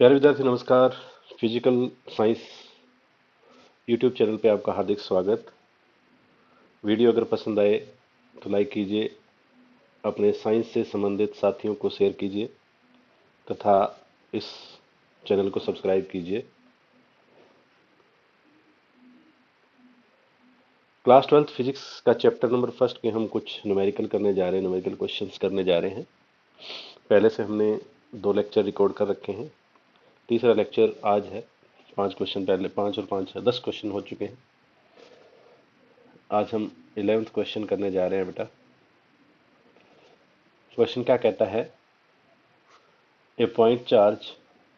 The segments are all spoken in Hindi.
प्यारे विद्यार्थी नमस्कार। फिजिकल साइंस यूट्यूब चैनल पे आपका हार्दिक स्वागत। वीडियो अगर पसंद आए तो लाइक कीजिए, अपने साइंस से संबंधित साथियों को शेयर कीजिए तथा इस चैनल को सब्सक्राइब कीजिए। क्लास 12 फिजिक्स का चैप्टर नंबर फर्स्ट के हम कुछ न्यूमेरिकल करने जा रहे हैं, न्यूमेरिकल क्वेश्चंस करने जा रहे हैं। पहले से हमने 2 लेक्चर रिकॉर्ड कर रखे हैं, तीसरा लेक्चर आज है। 5 क्वेश्चन पहले, 5 और 5 10 क्वेश्चन हो चुके हैं। आज हम 11th क्वेश्चन करने जा रहे हैं बेटा। क्वेश्चन क्या कहता है? A point charge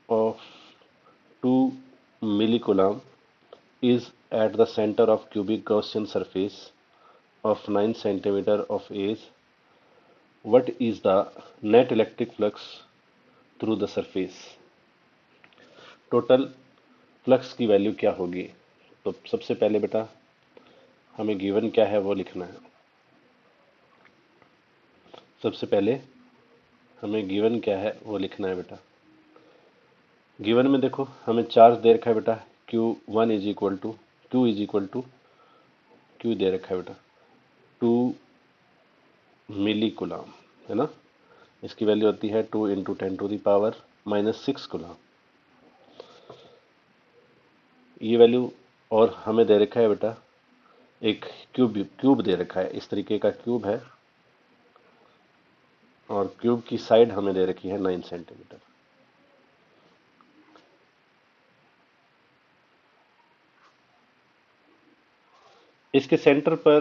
of 2 millicoulomb is at the center of cubic Gaussian surface of 9 centimeter of age. What is the net electric flux through the surface? Total flux की वैल्यू क्या होगी? तो सबसे पहले बेटा हमें गिवन क्या है वो लिखना है। सबसे पहले हमें गिवन क्या है वो लिखना है बेटा। गिवन में देखो हमें चार्ज दे रखा है बेटा, Q1 is equal to Q दे रखा है बेटा 2 मिली कुलाम, है ना। इसकी वैल्यू होती है 2 × 10⁻⁻6 कुलाम। ये वैल्यू और हमें दे रखा है बेटा एक क्यूब दे रखा है, इस तरीके का क्यूब है और क्यूब की साइड हमें दे रखी है 9 सेंटीमीटर। इसके सेंटर पर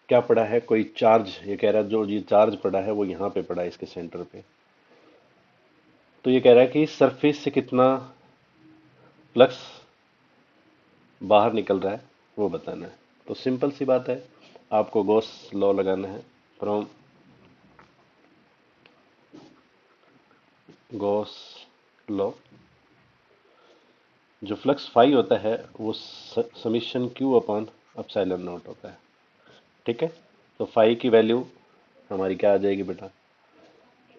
क्या पड़ा है? कोई चार्ज। ये कह रहा है जो ये चार्ज पड़ा है वो यहाँ पे पड़ा है, इसके सेंटर पे। तो ये कह रहा है कि सरफेस से कितना फ्लक्स बाहर निकल रहा है वो बताना है। तो सिंपल सी बात है, आपको गॉस लॉ लगाना है। फ्रॉम गॉस लॉ जो फ्लक्स फाई होता है वो summation Q upon epsilon not होता है। ठीक है, तो फाई की वैल्यू हमारी क्या आ जाएगी बेटा?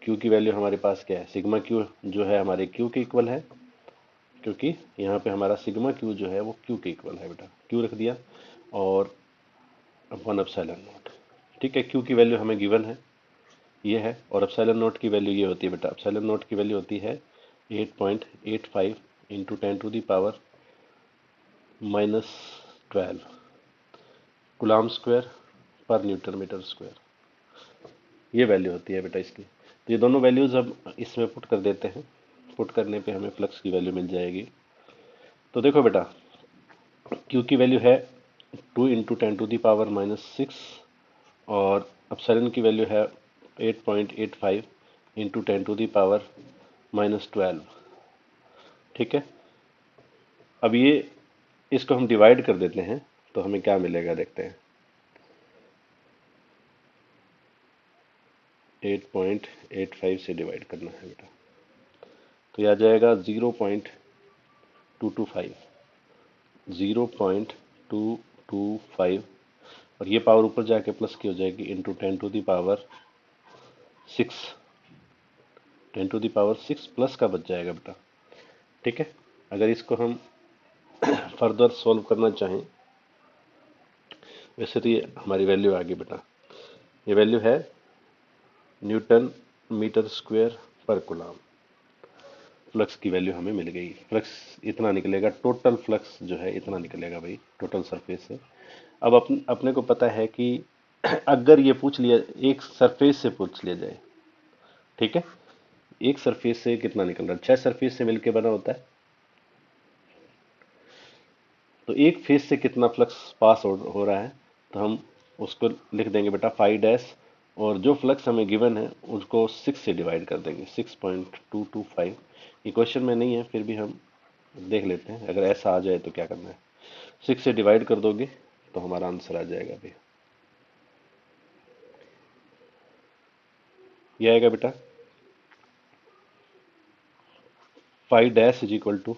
क्यू की वैल्यू हमारे पास क्या है? सिग्मा क्यू जो है हमारे क्यू के इक्वल है, क्योंकि यहाँ पे हमारा सिग्मा क्यू जो है वो क्यू के इक्वल है बेटा। क्यू रख दिया और अपॉन एप्सिलॉन नॉट। ठीक है, क्यू की वैल्यू हमें गिवन है, ये है। और एप्सिलॉन नॉट की वैल्यू ये होती है बेटा, एप्सिलॉन नॉट की वैल्यू होती है 8.85 × 10⁻⁻12 कूलम्ब स्क्वायर पर न्यूटन मीटर स्क्वायर। ये वैल्यू होती है बेटा इसकी। तो ये दोनों वैल्यूज अब इसमें पुट कर देते हैं। पुट करने पे हमें फ्लक्स की वैल्यू मिल जाएगी। तो देखो बेटा, क्यू की वैल्यू है 2 × 10⁻⁻6 और एप्सिलॉन की वैल्यू है 8.85 × 10⁻⁻12। ठीक है, अब ये इसको हम डिवाइड कर देते हैं तो हमें क्या मिलेगा देखते हैं। 8.85 से डिवाइड करना है बेटा, तो ये आ जाएगा 0.225 0.225 और ये पावर ऊपर जाके प्लस की हो जाएगी इंटू 10⁻6 प्लस का बच जाएगा बेटा। ठीक है, अगर इसको हम फर्दर सॉल्व करना चाहें, वैसे तो ये हमारी वैल्यू आ गई बेटा। ये वैल्यू है न्यूटन मीटर स्क्वायर पर कूलम्ब। फ्लक्स की वैल्यू हमें मिल गई। फ्लक्स इतना निकलेगा, टोटल फ्लक्स जो है इतना निकलेगा भाई टोटल सरफेस से। अब अपने को पता है कि अगर ये पूछ लिया, एक सरफेस से पूछ लिया जाए, ठीक है, एक सरफेस से कितना निकल रहा है? 6 सरफेस से मिलकर बना होता है, तो एक फेस से कितना फ्लक्स पास हो रहा है, तो हम उसको लिख देंगे बेटा फाई डैश, और जो फ्लक्स हमें गिवन है उसको 6 से डिवाइड कर देंगे, 6.225। ये क्वेश्चन में नहीं है, फिर भी हम देख लेते हैं अगर ऐसा आ जाए तो क्या करना है। 6 से डिवाइड कर दोगे तो हमारा आंसर आ जाएगा भाई, ये आएगा बेटा phi dash is equal to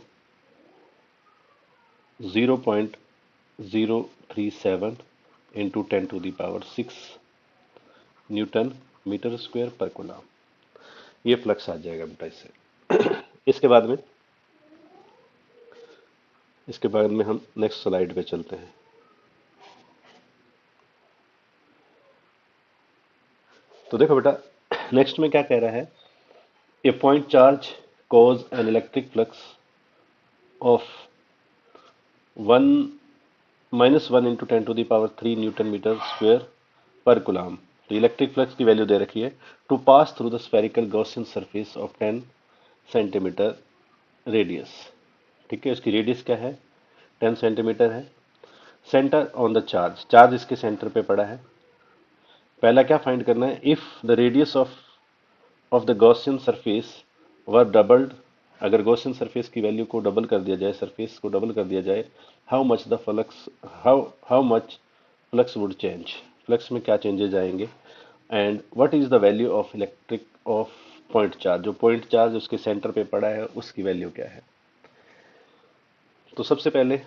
0.037 into 10⁶ newton metre square पर कूलम्ब। ये फ्लक्स आ जाएगा बेटा इससे। इसके बाद में हम नेक्स्ट स्लाइड पे चलते हैं। तो देखो बेटा, नेक्स्ट में क्या कह रहा है, a point charge cause an electric flux of 1 - 1 × 10⁻³ newton metre square per coulomb. तो इलेक्ट्रिक फ्लक्स की वैल्यू दे रखी है, to pass through the spherical Gaussian surface of 10 centimetre radius. ठीक है, उसकी रेडियस क्या है, 10 सेंटीमीटर है। Centre on the charge, charge इसके सेंटर पे पड़ा है। पहला क्या फाइंड करना है, if the radius of the Gaussian surface were doubled, अगर गॉसियन सरफेस की वैल्यू को डबल कर दिया जाए, सरफेस को डबल कर दिया जाए, how much the flux, how much flux would change, flux में क्या चेंजेज आएंगे, and what is the value of electric of point charge, जो पॉइंट चार्ज उसके सेंटर पे पड़ा है उसकी वैल्यू क्या है। तो सबसे पहले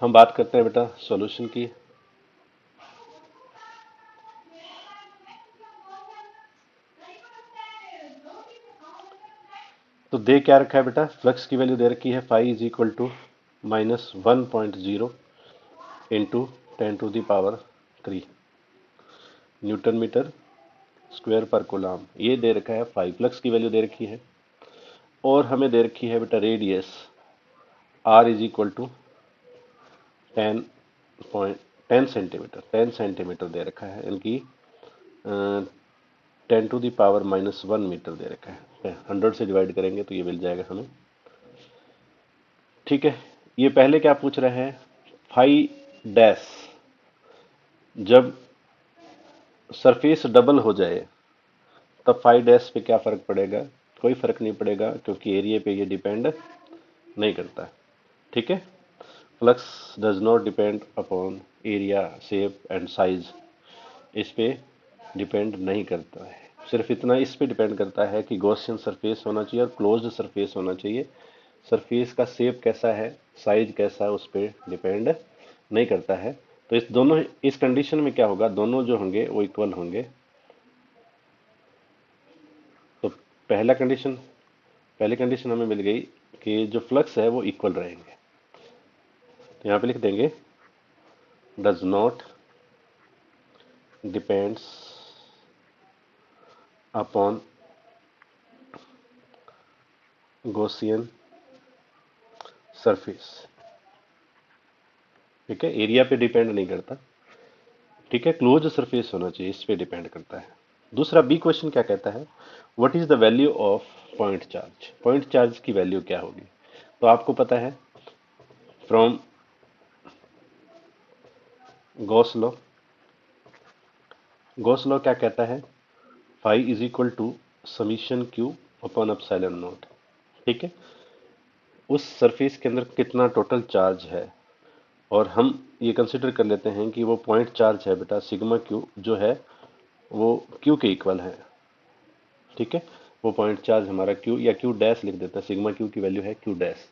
हम बात करते हैं बेटा सॉल्यूशन की। तो दे क्या रखा है बेटा, फ्लक्स की वैल्यू दे रखी है phi is equal to -1.0 into 10⁻³ newton metre square per coulomb. ये दे रखा है फाई, फ्लक्स की वैल्यू दे रखी है, और हमें दे रखी है बेटा radius r is equal to 10 centimetre दे रखा है, इनकी 10⁻⁻1 मीटर दे रखा है। 100 से डिवाइड करेंगे तो ये मिल जाएगा हमें। ठीक है, ये पहले क्या पूछ रहे हैं, फाई डैश, जब सरफेस डबल हो जाए तब फाई डैश पे क्या फर्क पड़ेगा, कोई फर्क नहीं पड़ेगा, क्योंकि एरिया पे ये डिपेंड नहीं करता। ठीक है, flux does not depend upon area, shape and size, इस पे डिपेंड नहीं करता है। सिर्फ इतना इस पे डिपेंड करता है कि गॉसियन सरफेस होना चाहिए और क्लोज्ड सरफेस होना चाहिए। सरफेस का शेप कैसा है, साइज कैसा है, उस पर डिपेंड नहीं करता है। तो इस कंडीशन में क्या होगा, दोनों जो होंगे वो इक्वल होंगे। तो पहली कंडीशन हमें मिल गई कि जो फ्लक्स है वो इक्वल रहेंगे। तो यहाँ पे लिख देंगे does not depends upon Gaussian surface. ठीक है, एरिया पे डिपेंड नहीं करता। ठीक है, क्लोज सरफेस होना चाहिए, इस पे डिपेंड करता है। दूसरा बी क्वेश्चन क्या कहता है, what is the value of point charge, point charge की वैल्यू क्या होगी। तो आपको पता है from Gauss law, Gauss law क्या कहता है, phi is equal to summation Q upon epsilon naught. ठीक है, उस सरफेस के अंदर कितना टोटल चार्ज है, और हम ये कंसिडर कर लेते हैं कि वो पॉइंट चार्ज है बेटा सिग्मा क्यू, जो है वो क्यू के इक्वल है। ठीक है, वो पॉइंट चार्ज हमारा क्यू या क्यू डैश लिख देते हैं, सिग्मा क्यू की वैल्यू है क्यू डैश।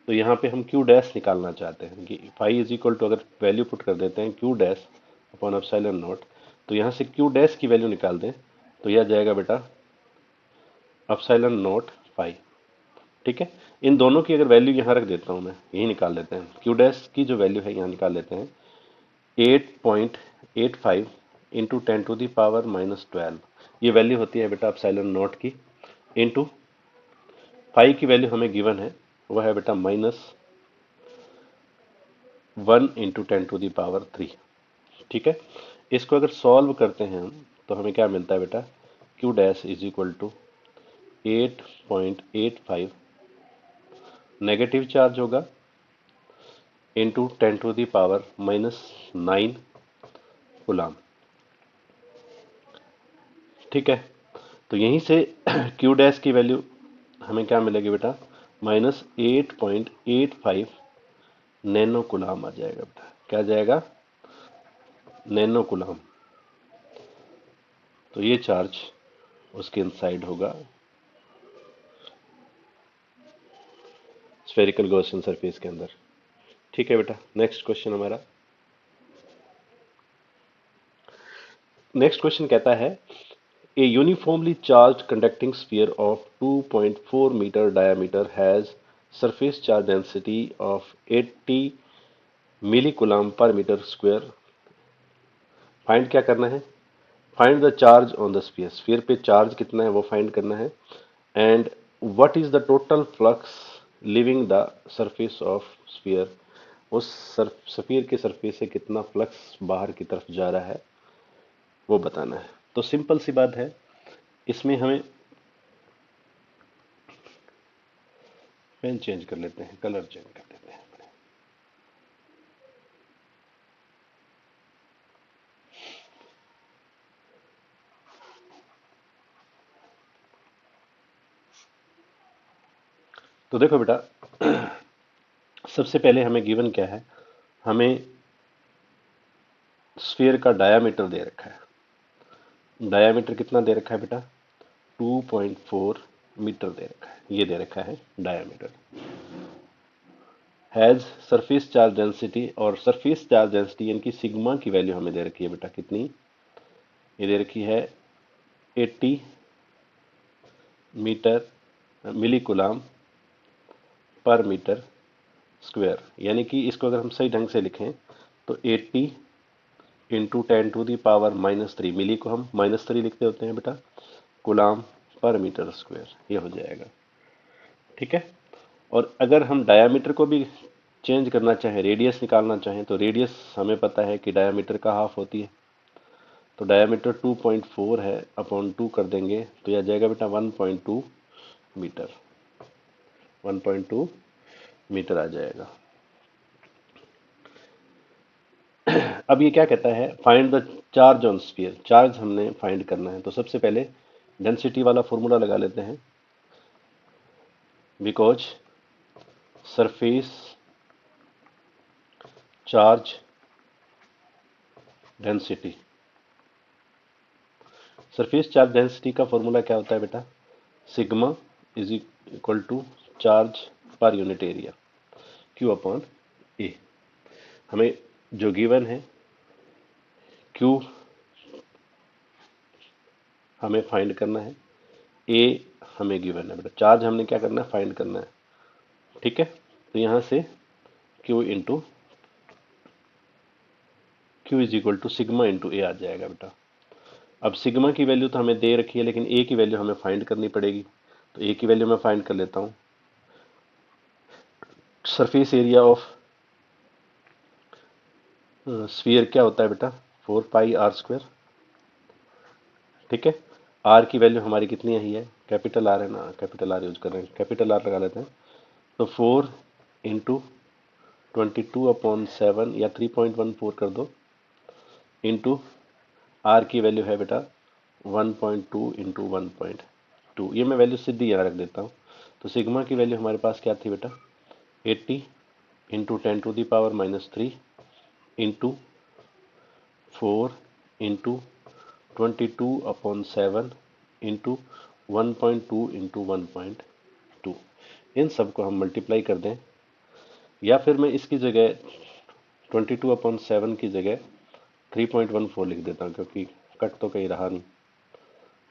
तो यहाँ पे हम क्यू डैश निकालना चाहते हैं कि फाई इज इक्वल टू, अगर वैल्यू पुट कर देते हैं Q dash upon epsilon not, तो यहाँ से क्यू डैश की वैल्यू निकाल दें तो यह जाएगा बेटा एप्सिलॉन नॉट फाई। ठीक है, इन दोनों की अगर वैल्यू यहाँ रख देता हूँ मैं, यही निकाल लेते हैं, क्यू डैश की जो वैल्यू है यहाँ निकाल लेते हैं 8.85 इंटू 10⁻⁻12, ये वैल्यू होती है बेटा एप्सिलॉन नॉट की, इंटू फाई की वैल्यू हमें गिवन है, वह है बेटा -1 इंटू 10⁻3। ठीक है, इसको अगर सॉल्व करते हैं हम तो हमें क्या मिलता है बेटा, q dash is equal to 8.85 negative charge होगा इंटू 10⁻⁻9 कूलम। ठीक है, तो यहीं से क्यू डैश की वैल्यू हमें क्या मिलेगी बेटा, -8.85 नैनो कूलम आ जाएगा बेटा, क्या जाएगा, नैनो कूलम। तो ये चार्ज उसके इनसाइड होगा स्फेरिकल गॉसियन सरफेस के अंदर। ठीक है बेटा, नेक्स्ट क्वेश्चन हमारा, नेक्स्ट क्वेश्चन कहता है a uniformly charged conducting sphere of 2.4 metre diameter has surface charge density of 80 milli coulomb पर मीटर स्क्वायर। फाइंड क्या करना है? Find the charge on the sphere, sphere पे चार्ज कितना है वो फाइंड करना है। And what is the total flux leaving the surface of sphere, उस स्फीयर के सरफेस से कितना फ्लक्स बाहर की तरफ जा रहा है वो बताना है। तो सिंपल सी बात है, इसमें हमें पेन चेंज कर लेते हैं, कलर चेंज कर लेते हैं। तो देखो बेटा, सबसे पहले हमें गिवन क्या है, हमें स्फीयर का डायामीटर दे रखा है। डायामीटर कितना दे रखा है बेटा? 2.4 मीटर दे रखा है, ये दे रखा है diameter. Has surface charge density, और सरफेस चार्ज डेंसिटी यानी कि सिग्मा की वैल्यू हमें दे रखी है बेटा, कितनी? ये दे रखी है 80 मीटर मिली कूलम पर मीटर स्क्वायर। यानी कि इसको अगर हम सही ढंग से लिखें तो 80 इंटू 10⁻³ मिली को हम -3 लिखते होते हैं बेटा, कूलम पर मीटर स्क्वायर, ये हो जाएगा। ठीक है। और अगर हम डायामीटर को भी चेंज करना चाहें, रेडियस निकालना चाहें, तो रेडियस हमें पता है कि डायामीटर का हाफ होती है। तो डायामीटर 2.4 है, अपॉन 2 कर देंगे तो यह जाएगा बेटा 1.2 मीटर। 1.2 मीटर आ जाएगा। अब ये क्या कहता है, find the charge on sphere, charge हमने फाइंड करना है। तो सबसे पहले डेंसिटी वाला फॉर्मूला लगा लेते हैं, because surface charge density, surface charge density का फॉर्मूला क्या होता है बेटा? Sigma is equal to charge per unit area, Q upon A. हमें जो गिवन है क्यू हमें फाइंड करना है, ए हमें गिवन है बेटा, चार्ज हमने क्या करना है? फाइंड करना है। ठीक है। तो यहां से Q into Q is equal to sigma into A आ जाएगा बेटा। अब सिग्मा की वैल्यू तो हमें दे रखी है, लेकिन ए की वैल्यू हमें फाइंड करनी पड़ेगी। तो ए की वैल्यू मैं फाइंड कर लेता हूँ। सरफेस एरिया ऑफ स्फीयर क्या होता है बेटा? 4πr²। ठीक है। आर की वैल्यू हमारी कितनी आई है? कैपिटल आर है ना, कैपिटल आर यूज कर रहे हैं, कैपिटल आर लगा लेते हैं। तो 4 इंटू 22/7 या 3.14 कर दो, इंटू आर की वैल्यू है बेटा 1.2 इंटू 1.2। ये मैं वैल्यू सीधी यहाँ रख देता हूँ। तो सिग्मा की वैल्यू हमारे पास क्या थी बेटा? 80 into 10⁻³ into 4 into 22/7 into 1.2 into 1.2। इन सब को हम मल्टीप्लाई कर दें, या फिर मैं इसकी जगह 22/7 की जगह 3.14 लिख देता हूँ, क्योंकि कट तो कहीं रहा नहीं।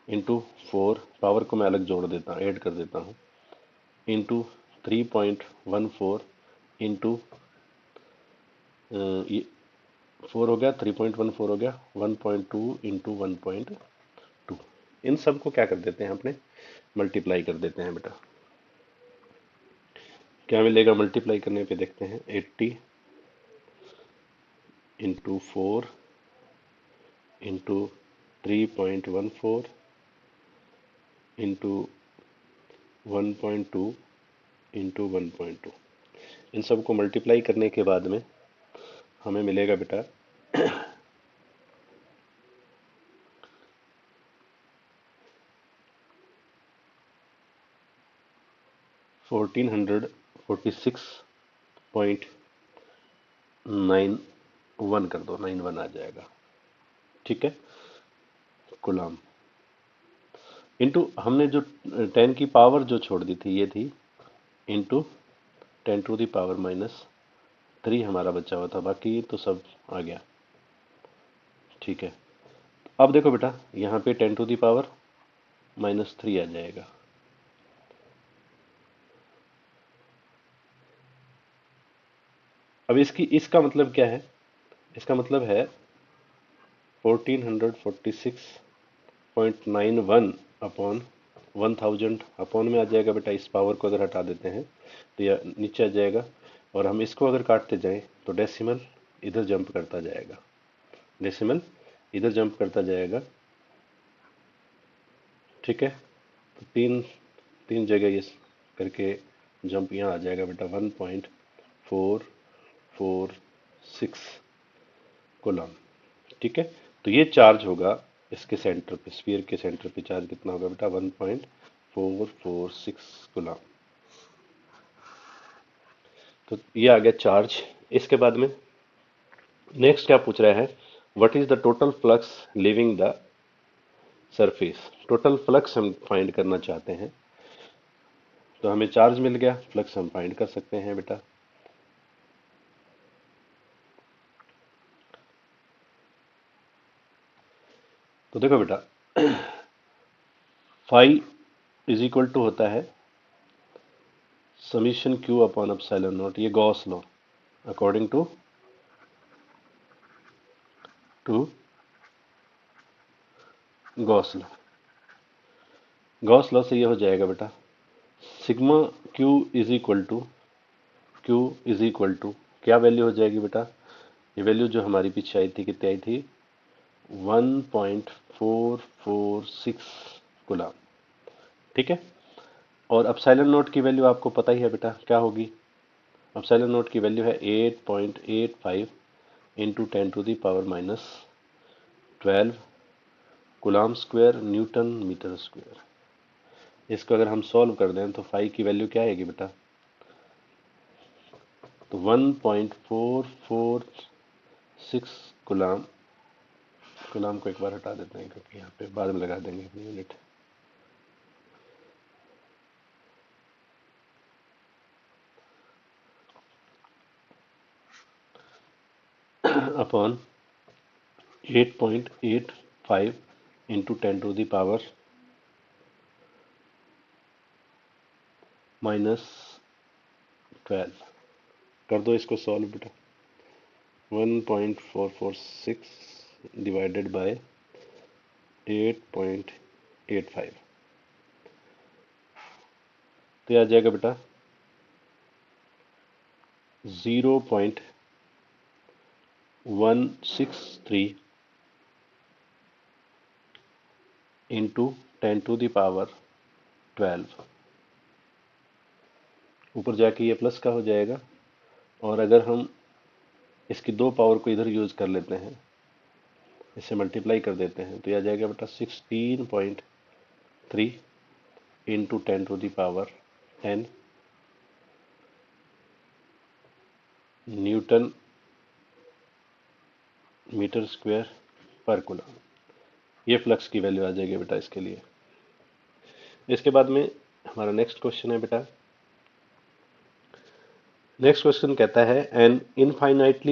इंटू 4, पावर को मैं अलग जोड़ देता हूँ, ऐड कर देता हूँ, इंटू 3.14 इंटू ये 4 हो गया, 3.14 हो गया, 1.2 इंटू 1.2। इन सब को क्या कर देते हैं अपने? मल्टीप्लाई कर देते हैं बेटा। क्या मिलेगा मल्टीप्लाई करने पे? देखते हैं, 80 इंटू 4 इंटू 3.14 इंटू 1.2 इंटू 1.2। इन सब को मल्टीप्लाई करने के बाद में हमें मिलेगा बेटा 1446.91 कर दो, 91 आ जाएगा। ठीक है। गुलाम इंटू हमने जो 10 की पावर जो छोड़ दी थी, ये थी इंटू 10⁻³ हमारा बचा हुआ था, बाकी तो सब आ गया। ठीक है। अब देखो बेटा, यहाँ पे 10⁻³ आ जाएगा। अब इसका मतलब क्या है? इसका मतलब है 1446.91 अपॉन 1000 अपॉन में आ जाएगा बेटा। इस पावर को अगर हटा देते हैं तो यह नीचे आ जाएगा, और हम इसको अगर काटते जाएं तो डेसिमल इधर जंप करता जाएगा, डेसिमल इधर जंप करता जाएगा। ठीक है, तो तीन जगह ये करके जंप यहाँ आ जाएगा बेटा 1.446 कूलम। ठीक है, तो ये चार्ज होगा इसके सेंटर पे, स्फीयर के सेंटर पे चार्ज कितना होगा बेटा? 1.446 कूलम। तो ये आ गया चार्ज। इसके बाद में नेक्स्ट क्या पूछ रहा है? What is the total flux leaving the surface. Total flux हम फाइंड करना चाहते हैं, तो हमें चार्ज मिल गया, फ्लक्स हम फाइंड कर सकते हैं बेटा। तो देखो बेटा, फाई इज इक्वल टू होता है summation Q upon epsilon nought, ये Gauss law, according to Gauss law. Gauss law से ये हो जाएगा बेटा, sigma Q is equal to क्या वैल्यू हो जाएगी बेटा? ये वैल्यू जो हमारी पीछे आई थी, कितनी आई थी? 1.446 कूलम। ठीक है, और एप्सिलॉन नॉट की वैल्यू आपको पता ही है बेटा, क्या होगी? एप्सिलॉन नॉट की वैल्यू है 8.85 into 10⁻⁻12 coulomb square newton metre square. इसको अगर हम सॉल्व कर दें तो फाई की वैल्यू क्या आएगी बेटा? तो 1.446 कूलम। कूलम को एक बार हटा देते हैं क्योंकि यहाँ पे बाद में लगा देंगे अपनी यूनिट। अपॉन 8.85 इंटू 10⁻⁻12 कर दो इसको सॉल्व बेटा। 1.446 डिवाइडेड बाय 8.85, तो यह आ जाएगा बेटा 0.163 इंटू 10⁻12। ऊपर जाके ये प्लस का हो जाएगा, और अगर हम इसकी दो पावर को इधर यूज कर लेते हैं, इससे मल्टीप्लाई कर देते हैं, तो यह आ जाएगा बेटा 16.3 into 10⁻10 Newton metre square per coulomb. ये फ्लक्स की वैल्यू आ जाएगी बेटा इसके लिए। इसके बाद में हमारा नेक्स्ट क्वेश्चन है बेटा। नेक्स्ट क्वेश्चन कहता है an infinite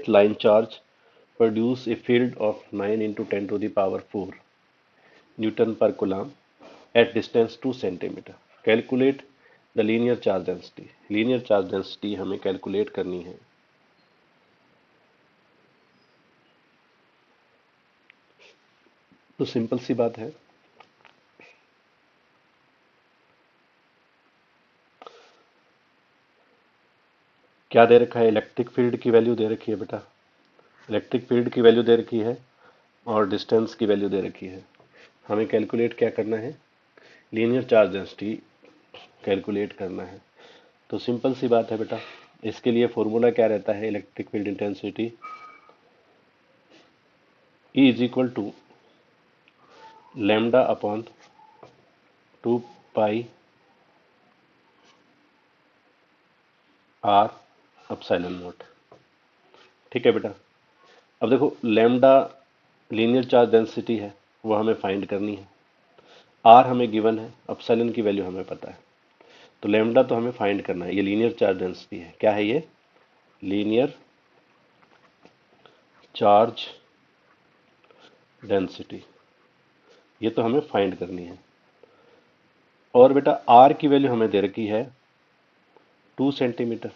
line charge produce a field of 9 into 10⁻4 newton per coulomb at distance 2 centimetre. Calculate the linear charge density. Linear charge density हमें कैलकुलेट करनी है। तो सिंपल सी बात है, क्या दे रखा है? इलेक्ट्रिक फील्ड की वैल्यू दे रखी है बेटा, इलेक्ट्रिक फील्ड की वैल्यू दे रखी है और डिस्टेंस की वैल्यू दे रखी है। हमें कैलकुलेट क्या करना है? लीनियर चार्ज डेंसिटी कैलकुलेट करना है। तो सिंपल सी बात है बेटा, इसके लिए फॉर्मूला क्या रहता है? Electric field intensity E is equal to lambda upon 2 pi r epsilon naught. ठीक है बेटा, अब देखो लैम्डा लीनियर चार्ज डेंसिटी है, वो हमें फाइंड करनी है। आर हमें गिवन है, एप्सिलॉन की वैल्यू हमें पता है, तो लैम्डा तो हमें फाइंड करना है। ये लीनियर चार्ज डेंसिटी है। क्या है ये? लीनियर चार्ज डेंसिटी, ये तो हमें फाइंड करनी है। और बेटा आर की वैल्यू हमें दे रखी है 2 सेंटीमीटर,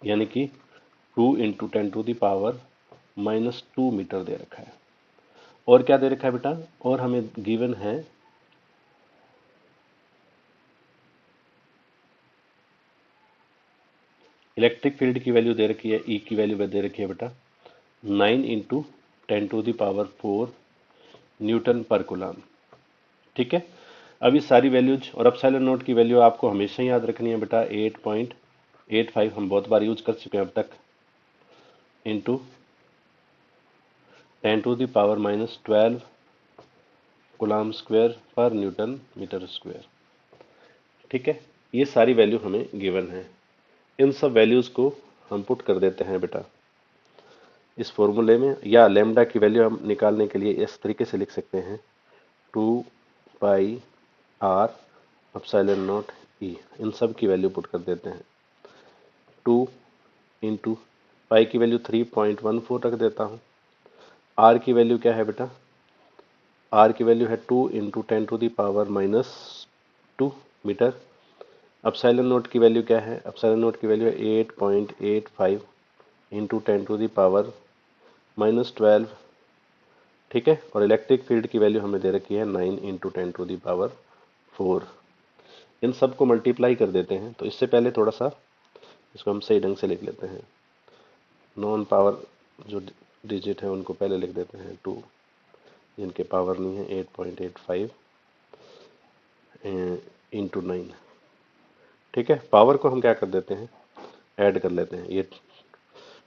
यानी कि 2 इंटू 10⁻⁻² मीटर दे रखा है। और क्या दे रखा है बेटा, और हमें गिवन है इलेक्ट्रिक फील्ड की वैल्यू दे रखी है, ई की वैल्यू दे रखी है बेटा 9 इंटू 10⁴ न्यूटन पर कूलम। ठीक है, अब ये सारी वैल्यूज और एप्सिलॉन नॉट की वैल्यू आपको हमेशा याद रखनी है बेटा 8.85, हम बहुत बार यूज कर चुके हैं अब तक, इंटू 10⁻⁻12 कूलम स्क्वायर पर न्यूटन मीटर स्क्वायर। ठीक है, ये सारी वैल्यू हमें गिवन है। इन सब वैल्यूज को हम पुट कर देते हैं बेटा इस फॉर्मूले में, या लैम्डा की वैल्यू हम निकालने के लिए इस तरीके से लिख सकते हैं 2 पाई r एप्सिलॉन नॉट e। इन सब की वैल्यू पुट कर देते हैं। 2 इंटू पाई की वैल्यू 3.14 रख देता हूँ। r की वैल्यू क्या है बेटा, r की वैल्यू है 2 इंटू 10⁻⁻² मीटर। एप्सिलॉन नॉट की वैल्यू क्या है, एप्सिलॉन नॉट की वैल्यू है 8.85 इंटू 10⁻⁻12। ठीक है, और इलेक्ट्रिक फील्ड की वैल्यू हमें दे रखी है 9 इंटू 10⁴। इन सब को मल्टीप्लाई कर देते हैं। तो इससे पहले थोड़ा सा इसको हम सही ढंग से लिख लेते हैं। नॉन पावर जो डिजिट है उनको पहले लिख देते हैं 2, जिनके पावर नहीं है 8.85 इंटू 9। ठीक है, पावर को हम क्या कर देते हैं, ऐड कर लेते हैं। ये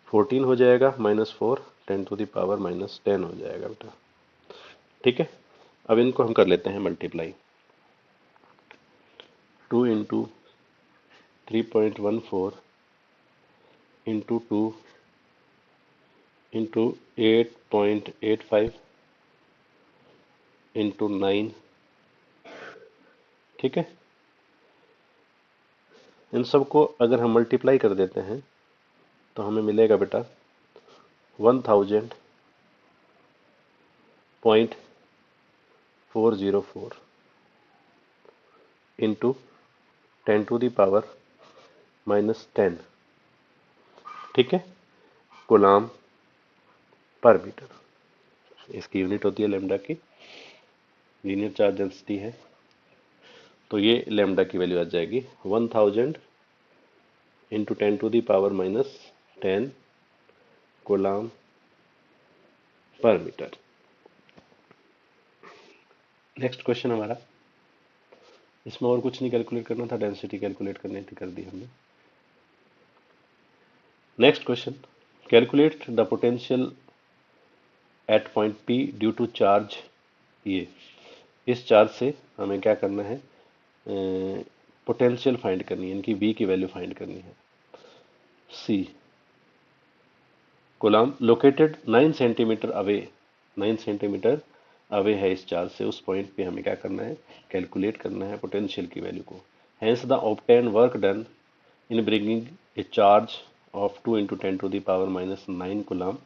14 हो जाएगा, -4 10⁻⁻10 हो जाएगा बेटा। ठीक है, अब इनको हम कर लेते हैं multiply. 2 into 3.14 into 2 into 8.85 into 9। ठीक है, इन सब को अगर हम मल्टीप्लाई कर देते हैं तो हमें मिलेगा बेटा 1000.404 इंटू 10⁻⁻10। ठीक है, कूलम पर मीटर। इसकी यूनिट होती है लैम्डा की, लीनियर चार्ज डेंसिटी है। तो ये लैम्डा की वैल्यू आ जाएगी 1000 इंटू 10⁻⁻10 कूलम पर मीटर। नेक्स्ट क्वेश्चन हमारा, इसमें और कुछ नहीं कैलकुलेट करना था, डेंसिटी कैलकुलेट करनी थी, कर दी हमने। Next question, calculate the potential at point P due to charge ये। इस चार्ज से हमें क्या करना है, पोटेंशियल फाइंड करनी है, इनकी V की वैल्यू फाइंड करनी है। C coulomb located 9 centimetre away, 9 centimetre away है इस चार्ज से, उस पॉइंट पे हमें क्या करना है, कैलकुलेट करना है पोटेंशियल की वैल्यू को। Hence the obtain work done in bringing a charge of 2 into 10⁻⁻9 coulomb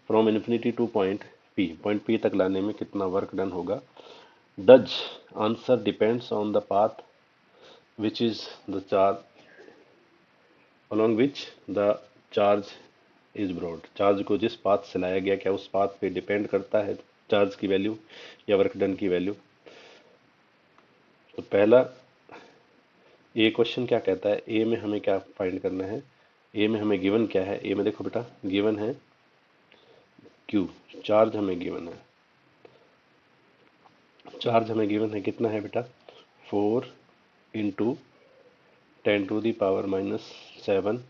from infinity two point P तक लाने में कितना वर्क डन होगा। Does answer depends on the path which is the charge along which the charge is brought। Charge को जिस पाथ से लाया गया, क्या उस पाथ पे डिपेंड करता है चार्ज की वैल्यू या वर्क डन की वैल्यू। तो पहला ए क्वेश्चन क्या कहता है, ए में हमें क्या फाइंड करना है, ए में हमें गिवन क्या है। ए में देखो बेटा गिवन है क्यू, चार्ज हमें गिवन है, चार्ज हमें गिवन है कितना है बेटा 4 इंटू 10⁻⁻7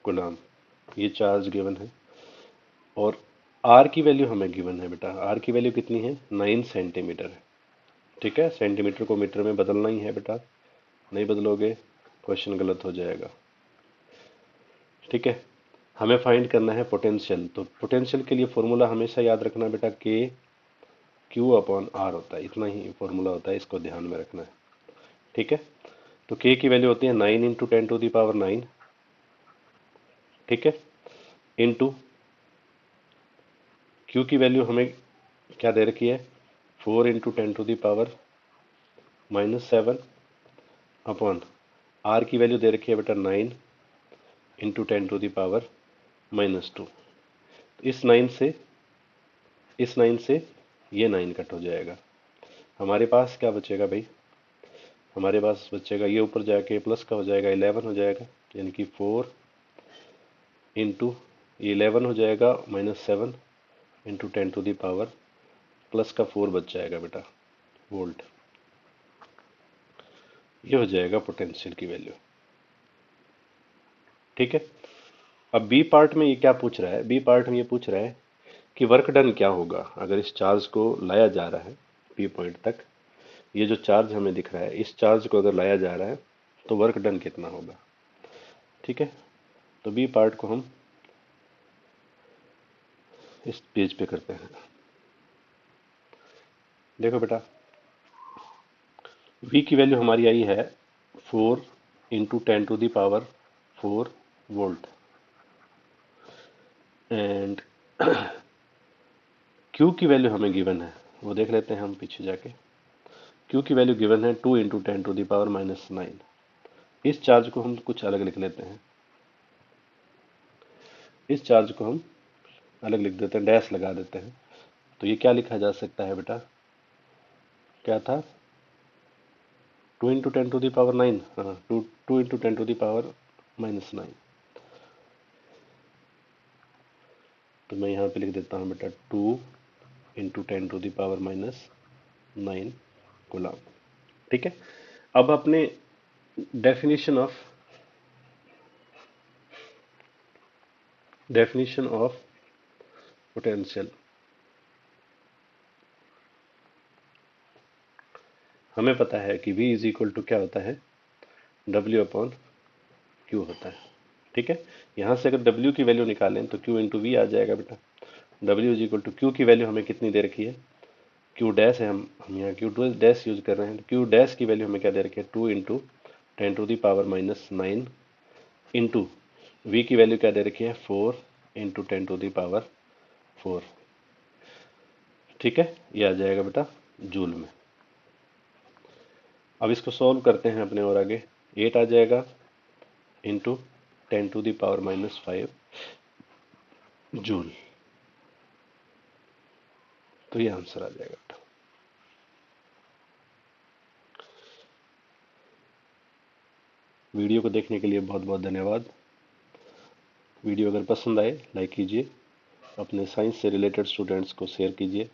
कूलम, ये चार्ज गिवन है। और आर की वैल्यू हमें गिवन है बेटा, आर की वैल्यू कितनी है 9 सेंटीमीटर है। ठीक है, सेंटीमीटर को मीटर में बदलना ही है बेटा, नहीं बदलोगे क्वेश्चन गलत हो जाएगा। ठीक है, हमें फाइंड करना है पोटेंशियल। तो पोटेंशियल के लिए फॉर्मूला हमेशा याद रखना बेटा के क्यू अपॉन आर होता है, इतना ही फॉर्मूला होता है, इसको ध्यान में रखना है। ठीक है, तो के की वैल्यू होती है 9 इंटू 10⁻9। ठीक है, इंटू Q की वैल्यू हमें क्या दे रखी है, 4 इंटू 10⁻⁻7 अपॉन R की वैल्यू दे रखी है बेटा 9 इंटू 10⁻⁻2। इस 9 से ये 9 कट हो जाएगा। हमारे पास क्या बचेगा भाई, हमारे पास बचेगा ये ऊपर जाके प्लस का हो जाएगा 11 हो जाएगा, यानी कि 4 इंटू 11 हो जाएगा -7 इंटू 10⁻, प्लस का 4 बच जाएगा बेटा वोल्ट। ये हो जाएगा पोटेंशियल की वैल्यू। ठीक है। अब बी पार्ट में ये क्या पूछ रहा है, बी पार्ट में ये पूछ रहा है कि वर्क डन क्या होगा अगर इस चार्ज को लाया जा रहा है पी पॉइंट तक। ये जो चार्ज हमें दिख रहा है, इस चार्ज को अगर लाया जा रहा है तो वर्क डन कितना होगा। ठीक है, तो बी पार्ट को हम इस पेज पे करते हैं। देखो बेटा, V की वैल्यू हमारी आई है 4 इंटू 10⁻⁴ वोल्ट एंड Q की वैल्यू हमें गिवन है, वो देख लेते हैं हम पीछे जाके। Q की वैल्यू गिवन है 2 इंटू 10⁻⁹। इस चार्ज को हम कुछ अलग लिख लेते हैं, इस चार्ज को हम अलग लिख देते हैं, डैश लगा देते हैं। तो ये क्या लिखा जा सकता है बेटा, क्या था 2 इंटू 10⁻⁹, हाँ 2 इंटू 10⁻⁻⁹। तो मैं यहाँ पे लिख देता हूँ बेटा 2 इंटू 10⁻⁻9 कूलम। ठीक है। अब अपने डेफिनेशन ऑफ पोटेंशियल, हमें पता है कि V इज इक्वल टू क्या होता है, W अपॉन Q होता है। ठीक है, यहाँ से अगर W की वैल्यू निकालें तो Q इंटू वी आ जाएगा बेटा। W is equal to Q की वैल्यू हमें कितनी दे रखी है, Q डैश है, हम यहाँ Q डैश यूज कर रहे हैं। Q डैश की वैल्यू हमें क्या दे रखी है, 2 इंटू 10⁻⁻9 इंटू V की वैल्यू क्या दे रखी है, 4 इंटू 10⁻⁴। ठीक है, ये आ जाएगा बेटा जूल में। अब इसको सॉल्व करते हैं अपने और आगे, 8 आ जाएगा इंटू 10⁻⁻5 जूल। तो ये आंसर आ जाएगा बेटा। वीडियो को देखने के लिए बहुत बहुत धन्यवाद। वीडियो अगर पसंद आए लाइक कीजिए, अपने साइंस से रिलेटेड स्टूडेंट्स को शेयर कीजिए।